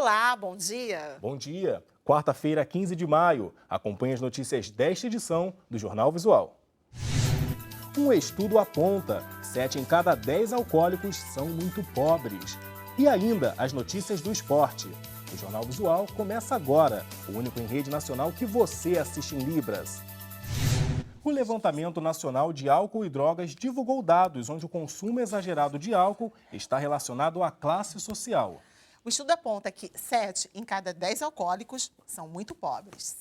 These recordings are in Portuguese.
Olá, bom dia. Bom dia. Quarta-feira, 15 de maio. Acompanhe as notícias desta edição do Jornal Visual. Um estudo aponta que 7 em cada 10 alcoólicos são muito pobres. E ainda as notícias do esporte. O Jornal Visual começa agora, o único em rede nacional que você assiste em Libras. O Levantamento Nacional de Álcool e Drogas divulgou dados onde o consumo exagerado de álcool está relacionado à classe social. O estudo aponta que 7 em cada 10 alcoólicos são muito pobres.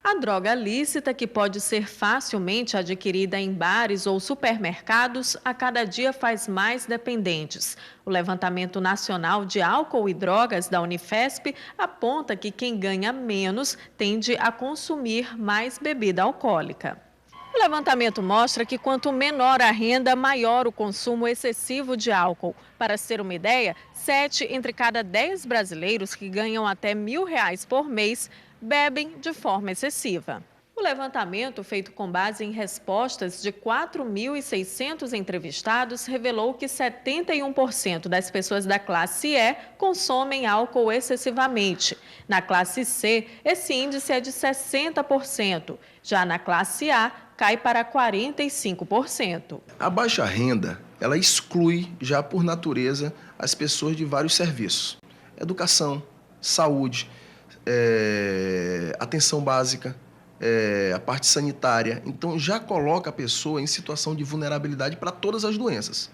A droga lícita, que pode ser facilmente adquirida em bares ou supermercados, a cada dia faz mais dependentes. O Levantamento Nacional de Álcool e Drogas da Unifesp aponta que quem ganha menos tende a consumir mais bebida alcoólica. O levantamento mostra que quanto menor a renda, maior o consumo excessivo de álcool. Para se ter uma ideia, 7 entre cada 10 brasileiros que ganham até R$1.000 por mês bebem de forma excessiva. O levantamento, feito com base em respostas de 4.600 entrevistados, revelou que 71% das pessoas da classe E consomem álcool excessivamente. Na classe C, esse índice é de 60%. Já na classe A, cai para 45%. A baixa renda, ela exclui, já por natureza, as pessoas de vários serviços. Educação, saúde, atenção básica, a parte sanitária. Então, já coloca a pessoa em situação de vulnerabilidade para todas as doenças.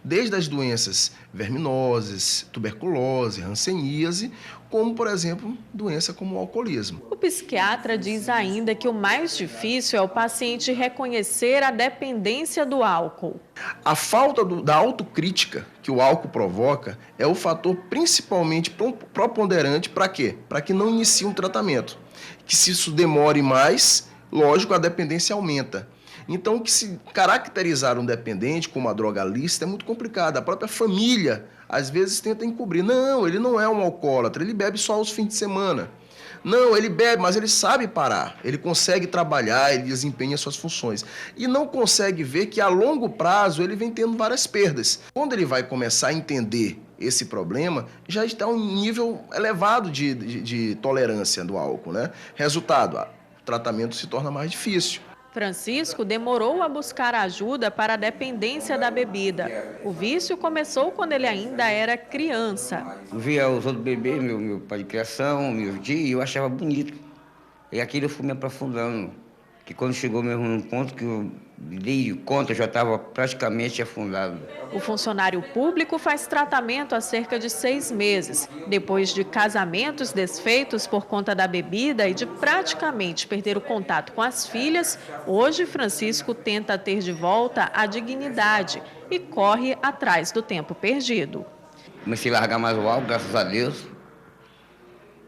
Desde as doenças verminosas, tuberculose, hanseníase, como, por exemplo, doença como o alcoolismo. O psiquiatra diz ainda que o mais difícil é o paciente reconhecer a dependência do álcool. A falta da autocrítica que o álcool provoca é o fator principalmente preponderante para quê? Para que não inicie um tratamento. Que se isso demore mais, lógico, a dependência aumenta. Então, que se caracterizar um dependente com uma droga lícita é muito complicado. A própria família, às vezes, tenta encobrir. Não, ele não é um alcoólatra, ele bebe só aos fins de semana. Não, ele bebe, mas ele sabe parar. Ele consegue trabalhar, ele desempenha suas funções. E não consegue ver que, a longo prazo, ele vem tendo várias perdas. Quando ele vai começar a entender esse problema, já está um nível elevado de tolerância do álcool, né? Resultado, o tratamento se torna mais difícil. Francisco demorou a buscar ajuda para a dependência da bebida. O vício começou quando ele ainda era criança. Eu via os outros bebês, meu pai de criação, meu tio, e eu achava bonito. E aquilo eu fui me aprofundando. Que quando chegou mesmo num ponto que eu dei conta, eu já estava praticamente afundado. O funcionário público faz tratamento há cerca de 6 meses. Depois de casamentos desfeitos por conta da bebida e de praticamente perder o contato com as filhas, hoje Francisco tenta ter de volta a dignidade e corre atrás do tempo perdido. Comecei a largar mais o álcool, graças a Deus.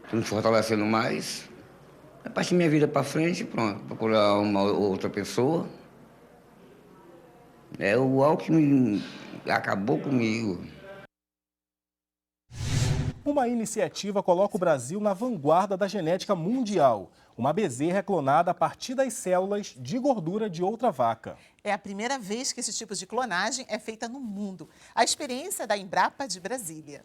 Estou me fortalecendo mais. Eu passei minha vida para frente, pronto, procurar uma outra pessoa. O álcool que acabou comigo. Uma iniciativa coloca o Brasil na vanguarda da genética mundial. Uma bezerra é clonada a partir das células de gordura de outra vaca. É a primeira vez que esse tipo de clonagem é feita no mundo. A experiência é da Embrapa de Brasília.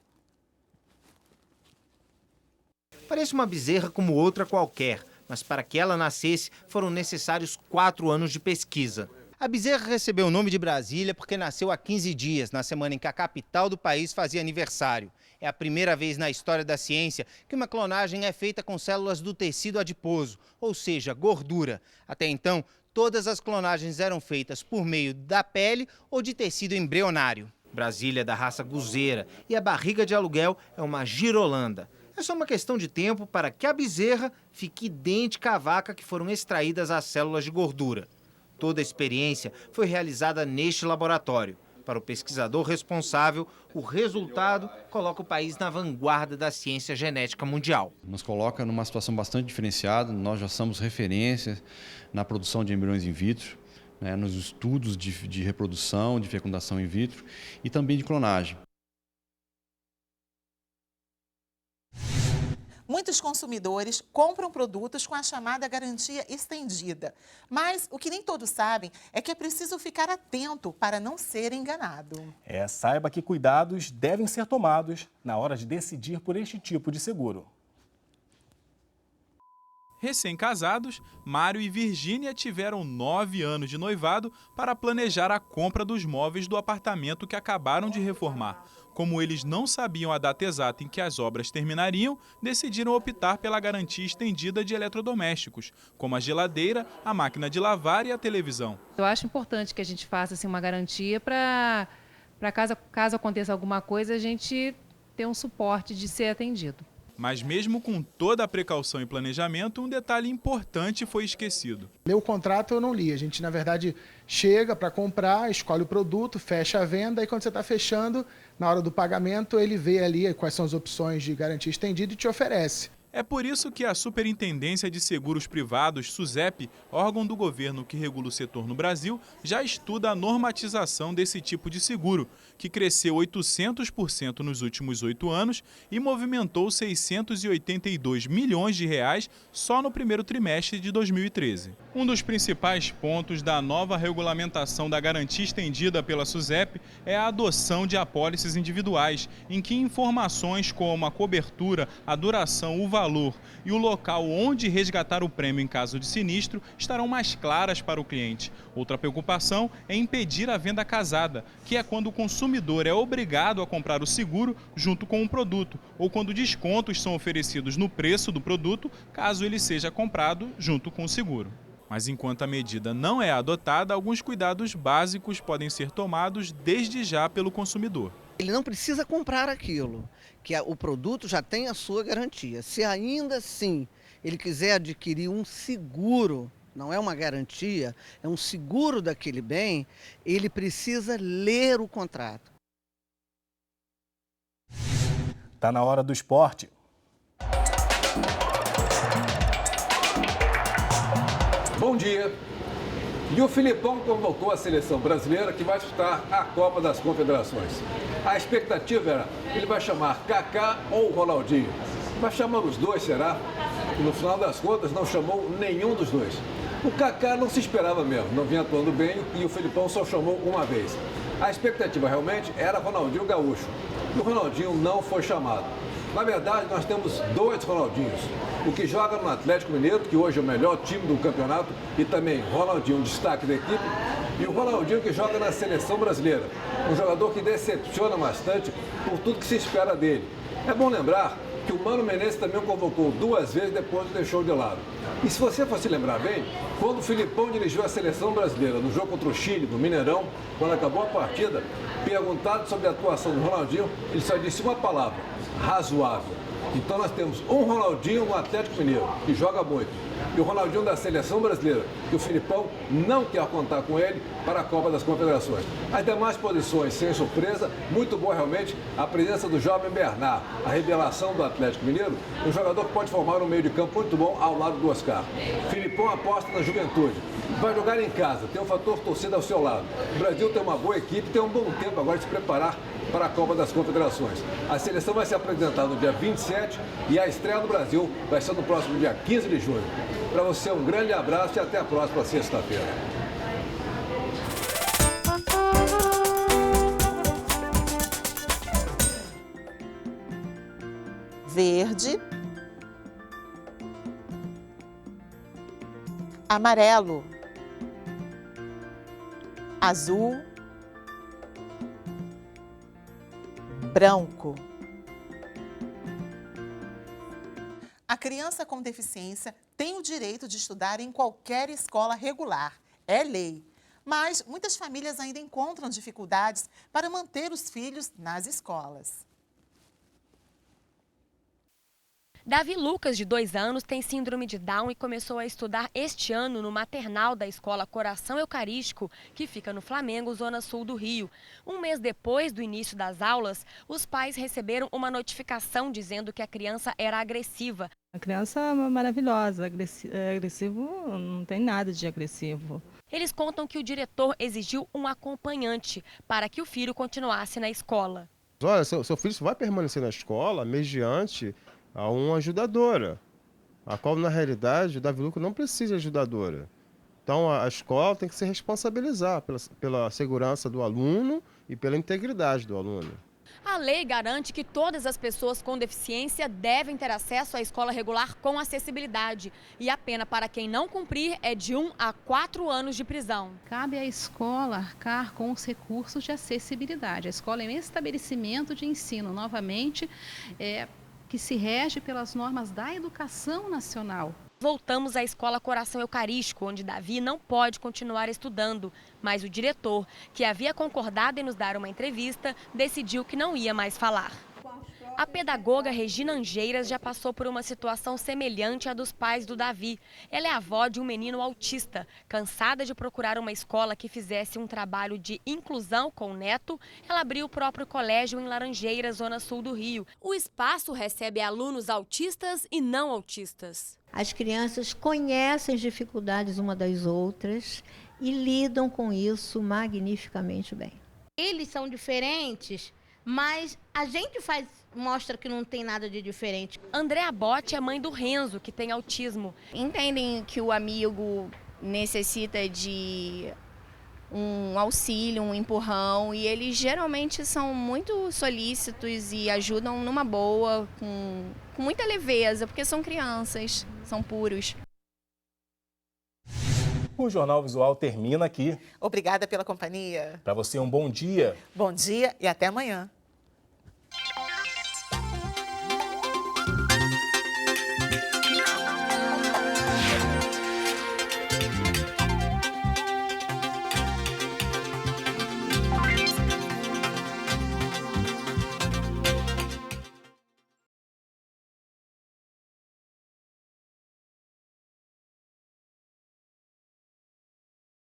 Parece uma bezerra como outra qualquer, mas para que ela nascesse foram necessários 4 anos de pesquisa. A bezerra recebeu o nome de Brasília porque nasceu há 15 dias, na semana em que a capital do país fazia aniversário. É a primeira vez na história da ciência que uma clonagem é feita com células do tecido adiposo, ou seja, gordura. Até então, todas as clonagens eram feitas por meio da pele ou de tecido embrionário. Brasília é da raça guzeira e a barriga de aluguel é uma girolanda. É só uma questão de tempo para que a bezerra fique idêntica à vaca que foram extraídas as células de gordura. Toda a experiência foi realizada neste laboratório. Para o pesquisador responsável, o resultado coloca o país na vanguarda da ciência genética mundial. Nos coloca numa situação bastante diferenciada. Nós já somos referência na produção de embriões in vitro, nos estudos de reprodução, de fecundação in vitro e também de clonagem. Muitos consumidores compram produtos com a chamada garantia estendida. Mas o que nem todos sabem é que é preciso ficar atento para não ser enganado. Saiba que cuidados devem ser tomados na hora de decidir por este tipo de seguro. Recém-casados, Mário e Virgínia tiveram 9 anos de noivado para planejar a compra dos móveis do apartamento que acabaram de reformar. Como eles não sabiam a data exata em que as obras terminariam, decidiram optar pela garantia estendida de eletrodomésticos, como a geladeira, a máquina de lavar e a televisão. Eu acho importante que a gente faça assim, uma garantia para caso aconteça alguma coisa, a gente ter um suporte de ser atendido. Mas mesmo com toda a precaução e planejamento, um detalhe importante foi esquecido. O contrato eu não li. A gente, na verdade, chega para comprar, escolhe o produto, fecha a venda e quando você está fechando, na hora do pagamento, ele vê ali quais são as opções de garantia estendida e te oferece. É por isso que a Superintendência de Seguros Privados, SUSEP, órgão do governo que regula o setor no Brasil, já estuda a normatização desse tipo de seguro, que cresceu 800% nos últimos 8 anos e movimentou 682 milhões de reais só no primeiro trimestre de 2013. Um dos principais pontos da nova regulamentação da garantia estendida pela SUSEP é a adoção de apólices individuais, em que informações como a cobertura, a duração, o valor e o local onde resgatar o prêmio em caso de sinistro estarão mais claras para o cliente. Outra preocupação é impedir a venda casada, que é quando o consumidor é obrigado a comprar o seguro junto com o produto, ou quando descontos são oferecidos no preço do produto, caso ele seja comprado junto com o seguro. Mas enquanto a medida não é adotada, alguns cuidados básicos podem ser tomados desde já pelo consumidor. Ele não precisa comprar aquilo, que o produto já tem a sua garantia. Se ainda assim ele quiser adquirir um seguro, não é uma garantia, é um seguro daquele bem, ele precisa ler o contrato. Tá na hora do esporte. Bom dia. E o Filipão convocou a seleção brasileira que vai disputar a Copa das Confederações. A expectativa era que ele vai chamar Kaká ou Ronaldinho. Vai chamar os dois, será? E no final das contas não chamou nenhum dos dois. O Kaká não se esperava mesmo, não vinha atuando bem e o Filipão só chamou uma vez. A expectativa realmente era Ronaldinho Gaúcho. E o Ronaldinho não foi chamado. Na verdade, nós temos dois Ronaldinhos. O que joga no Atlético Mineiro, que hoje é o melhor time do campeonato, e também Ronaldinho, destaque da equipe, e o Ronaldinho que joga na seleção brasileira. Um jogador que decepciona bastante por tudo que se espera dele. É bom lembrar que o Mano Menezes também o convocou 2 vezes, depois o deixou de lado. E se você for se lembrar bem, quando o Filipão dirigiu a seleção brasileira no jogo contra o Chile, no Mineirão, quando acabou a partida, perguntado sobre a atuação do Ronaldinho, ele só disse uma palavra: razoável. Então nós temos um Ronaldinho no Atlético Mineiro, que joga muito, e o Ronaldinho da seleção brasileira, que o Filipão não quer contar com ele para a Copa das Confederações. As demais posições, sem surpresa, muito boa realmente a presença do jovem Bernard, a revelação do Atlético Mineiro, um jogador que pode formar um meio de campo muito bom ao lado do Oscar. Filipão aposta na juventude, vai jogar em casa, tem um fator torcida ao seu lado. O Brasil tem uma boa equipe, tem um bom tempo agora de se preparar para a Copa das Confederações. A seleção vai se apresentar no dia 27 e a estreia do Brasil vai ser no próximo dia 15 de junho. Para você, um grande abraço e até a próxima sexta-feira. Verde, amarelo, azul, branco. A criança com deficiência tem o direito de estudar em qualquer escola regular. É lei. Mas muitas famílias ainda encontram dificuldades para manter os filhos nas escolas. Davi Lucas, de 2 anos, tem síndrome de Down e começou a estudar este ano no maternal da escola Coração Eucarístico, que fica no Flamengo, zona sul do Rio. Um mês depois do início das aulas, os pais receberam uma notificação dizendo que a criança era agressiva. A criança é maravilhosa, agressivo não tem nada de agressivo. Eles contam que o diretor exigiu um acompanhante para que o filho continuasse na escola. Olha, seu filho vai permanecer na escola mediante a uma ajudadora, a qual, na realidade, o Davi Lucas não precisa de ajudadora. Então, a escola tem que se responsabilizar pela segurança do aluno e pela integridade do aluno. A lei garante que todas as pessoas com deficiência devem ter acesso à escola regular com acessibilidade. E a pena para quem não cumprir é de 1 a 4 anos de prisão. Cabe à escola arcar com os recursos de acessibilidade. A escola é um estabelecimento de ensino, novamente, que se rege pelas normas da educação nacional. Voltamos à Escola Coração Eucarístico, onde Davi não pode continuar estudando. Mas o diretor, que havia concordado em nos dar uma entrevista, decidiu que não ia mais falar. A pedagoga Regina Angeiras já passou por uma situação semelhante à dos pais do Davi. Ela é avó de um menino autista. Cansada de procurar uma escola que fizesse um trabalho de inclusão com o neto, ela abriu o próprio colégio em Laranjeiras, zona sul do Rio. O espaço recebe alunos autistas e não autistas. As crianças conhecem as dificuldades uma das outras e lidam com isso magnificamente bem. Eles são diferentes, mas a gente mostra que não tem nada de diferente. Andréa Botti é mãe do Renzo, que tem autismo. Entendem que o amigo necessita de um auxílio, um empurrão, e eles geralmente são muito solícitos e ajudam numa boa, com muita leveza, porque são crianças, são puros. O Jornal Visual termina aqui. Obrigada pela companhia. Para você, um bom dia. Bom dia e até amanhã.